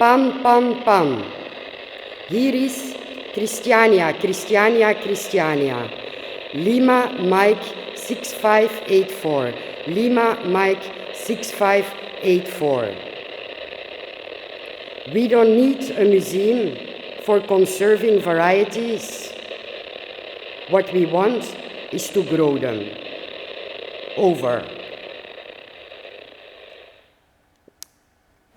Pam, pam, pam. Hier is Christiania, Christiania, Christiania. Lima, Mike 6584. Lima, Mike 6584. We don't need a museum for conserving varieties. What we want is to grow them. Over.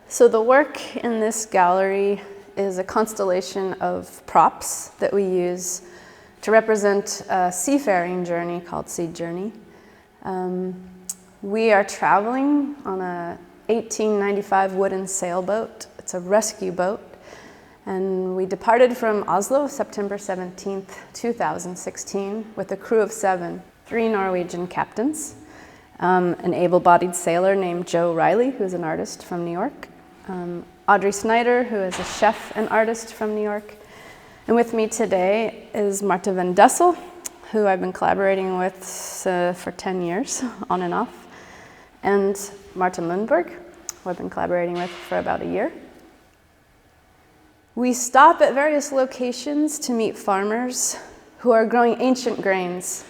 So the work in this gallery is a constellation of props that we use to represent a seafaring journey called Sea Journey. We are traveling on a 1895 wooden sailboat. It's a rescue boat. And we departed from Oslo September 17th, 2016 with a crew of 7, 3 Norwegian captains, an able-bodied sailor named Joe Riley, who's an artist from New York, Audrey Snyder, who is a chef and artist from New York. And with me today is Marta van Dessel, who I've been collaborating with for 10 years, on and off, and Martin Lundberg, who I've been collaborating with for about a year. We stop at various locations to meet farmers who are growing ancient grains.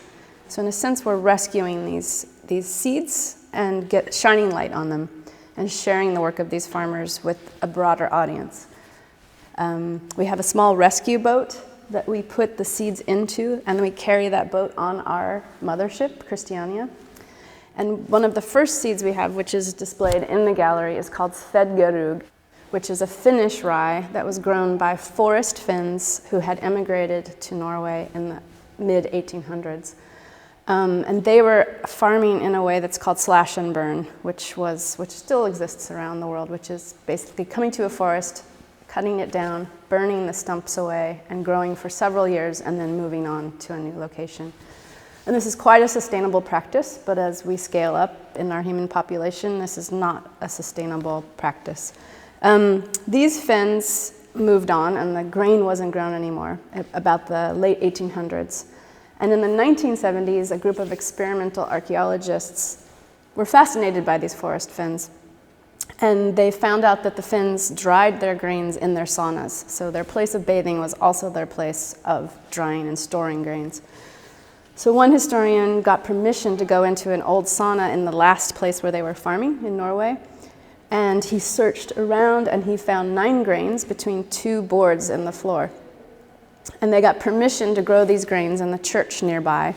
So in a sense, we're rescuing these seeds and shining light on them and sharing the work of these farmers with a broader audience. We have a small rescue boat that we put the seeds into, and then we carry that boat on our mothership, Christiania. And one of the first seeds we have, which is displayed in the gallery, is called Svedgerug, which is a Finnish rye that was grown by forest Finns who had emigrated to Norway in the mid-1800s. And they were farming in a way that's called slash and burn, which still exists around the world, which is basically coming to a forest, cutting it down, burning the stumps away, and growing for several years, and then moving on to a new location. And this is quite a sustainable practice, but as we scale up in our human population, this is not a sustainable practice. These Finns moved on, and the grain wasn't grown anymore, about the late 1800s. And in the 1970s, a group of experimental archaeologists were fascinated by these forest Finns. And they found out that the Finns dried their grains in their saunas. So their place of bathing was also their place of drying and storing grains. So one historian got permission to go into an old sauna in the last place where they were farming in Norway. And he searched around and he found 9 grains between 2 boards in the floor. And they got permission to grow these grains in the church nearby.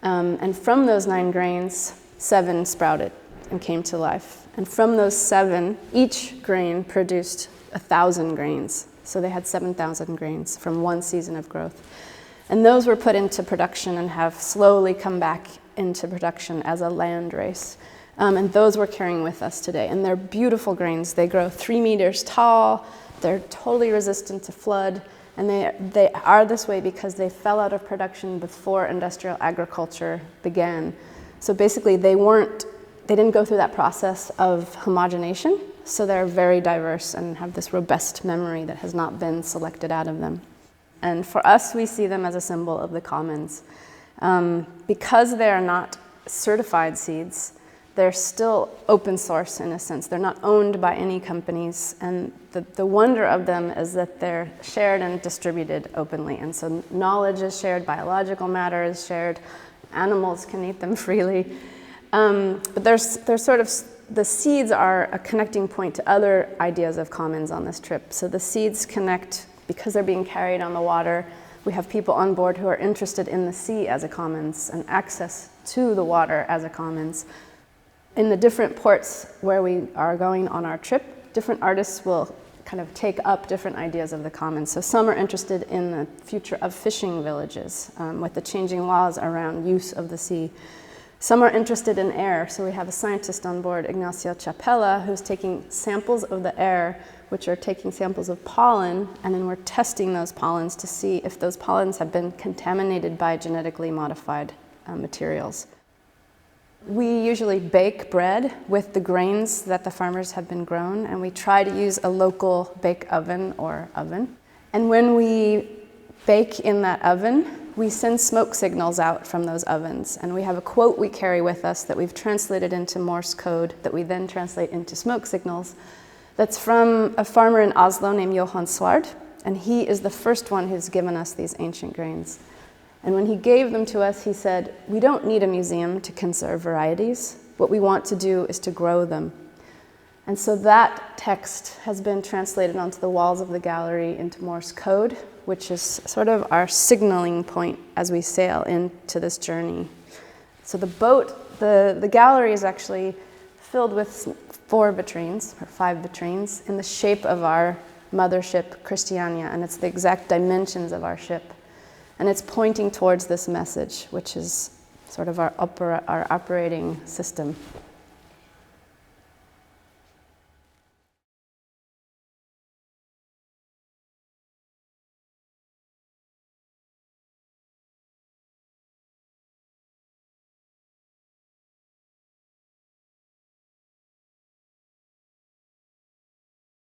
And from those 9 grains, 7 sprouted and came to life. And from those 7, each grain produced 1,000 grains. So they had 7,000 grains from one season of growth. And those were put into production and have slowly come back into production as a land race. And those we're carrying with us today. And they're beautiful grains. They grow 3 meters tall. They're totally resistant to flood. And they are this way because they fell out of production before industrial agriculture began. So basically, they didn't go through that process of homogenation. So they're very diverse and have this robust memory that has not been selected out of them. And for us, we see them as a symbol of the commons. Because they are not certified seeds, they're still open source in a sense. They're not owned by any companies. And the wonder of them is that they're shared and distributed openly. And so knowledge is shared, biological matter is shared, animals can eat them freely. But there's sort of, the seeds are a connecting point to other ideas of commons on this trip. So the seeds connect because they're being carried on the water. We have people on board who are interested in the sea as a commons and access to the water as a commons. In the different ports where we are going on our trip, different artists will kind of take up different ideas of the commons. So some are interested in the future of fishing villages with the changing laws around use of the sea. Some are interested in air. So we have a scientist on board, Ignacio Chapella, who's taking samples of the air, which are taking samples of pollen, and then we're testing those pollens to see if those pollens have been contaminated by genetically modified materials. We usually bake bread with the grains that the farmers have been grown, and we try to use a local bake oven or oven. And when we bake in that oven, we send smoke signals out from those ovens. And we have a quote we carry with us that we've translated into Morse code that we then translate into smoke signals that's from a farmer in Oslo named Johan Svard, and he is the first one who's given us these ancient grains. And when he gave them to us, he said, we don't need a museum to conserve varieties. What we want to do is to grow them. And so that text has been translated onto the walls of the gallery into Morse code, which is sort of our signaling point as we sail into this journey. So the boat, the gallery is actually filled with 4 vitrines, or 5 vitrines, in the shape of our mothership, Christiania, and it's the exact dimensions of our ship. And it's pointing towards this message, which is sort of our operating system.